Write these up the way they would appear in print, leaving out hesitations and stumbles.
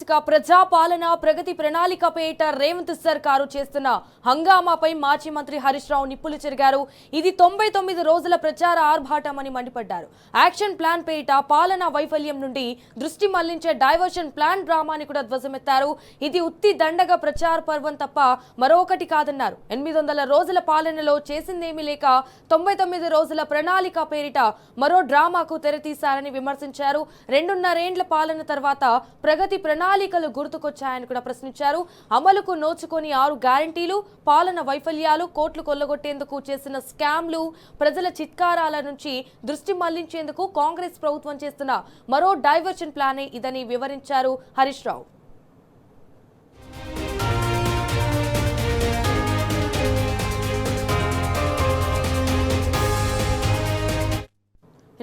ఇక ప్రజాపాలన ప్రగతి ప్రణాళికపేట రేవంత్ సర్కారు చేస్తున్న హంగామాపై మాజీ మంత్రి హరీష్ రావు నిప్పులు చెరిగారు. ఇది 99 రోజుల ప్రచార ఆర్భాటమని మండిపడ్డారు. యాక్షన్ ప్లాన్ పేట పాలనా వైఫల్యం నుండి దృష్టి మళ్లించే డైవర్షన్ ప్లాన్ డ్రామాని కూడా ధ్వజమెత్తారు. ఇది ఉత్తి దండగ ప్రచార పర్వం తప్ప మరొకటి కాదన్నారు. 800 రోజుల పాలనలో చేసిందేమీ లేక 99 రోజుల ప్రణాళిక పేరిట మరో డ్రామాకు తెరతీశారని విమర్శించారు. 2.5 ఏండ్ల పాలన తర్వాత ప్రగతి ప్రణాళికలు గుర్తుకొచ్చాయని కూడా ప్రశ్నించారు. అమలుకు నోచుకొని 6 గ్యారంటీలు, పాలన వైఫల్యాలు, కోట్లు కొల్లగొట్టేందుకు చేసిన స్కామ్లు, ప్రజల చిత్కారాల నుంచి దృష్టి మళ్లించేందుకు కాంగ్రెస్ ప్రభుత్వం చేస్తున్న మరో డైవర్షన్ ప్లానే ఇదని వివరించారు హరీష్ రావు.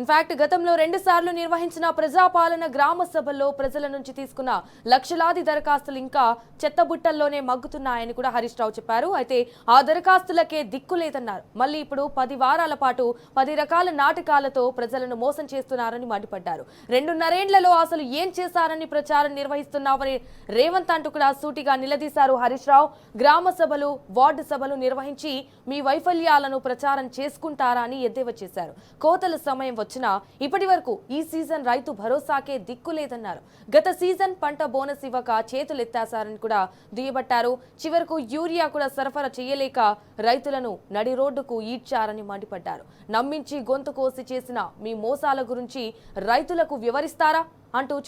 ఇన్ఫాక్ట్ గతంలో 2 సార్లు నిర్వహించిన ప్రజాపాలన గ్రామ సభల్లో ప్రజల నుంచి తీసుకున్న లక్షలాది దరఖాస్తులు ఇంకా చెత్తబుట్టల్లోనే మగ్గుతున్నాయని కూడా హరీష్ రావు చెప్పారు. అయితే ఆ దరఖాస్తులకే దిక్కు లేదన్నారు. మళ్ళీ ఇప్పుడు 10 వారాల పాటు 10 రకాల నాటకాలతో ప్రజలను మోసం చేస్తున్నారని మండిపడ్డారు. 2.5 ఏండ్లలో అసలు ఏం చేశారని ప్రచారం నిర్వహిస్తున్నామని రేవంత్ అంటూ కూడా సూటిగా నిలదీశారు హరీష్ రావు. గ్రామ సభలు, వార్డు సభలు నిర్వహించి మీ వైఫల్యాలను ప్రచారం చేసుకుంటారా అని ఎద్దేవా చేశారు. కోతల సమయం వచ్చినా ఇప్పటి వరకు ఈ సీజన్ రైతు భరోసాకే దిక్కు లేదన్నారు. గత సీజన్ పంట బోనస్ ఇవ్వక చేతులెత్తాసారని కూడా దుయ్యబట్టారు. చివరకు యూరియా కూడా సరఫరా చేయలేక రైతులను నడి రోడ్డుకు ఈడ్చారని మండిపడ్డారు. నమ్మించి గొంతు కోసి చేసిన మీ మోసాల గురించి రైతులకు వివరిస్తారా అంటూ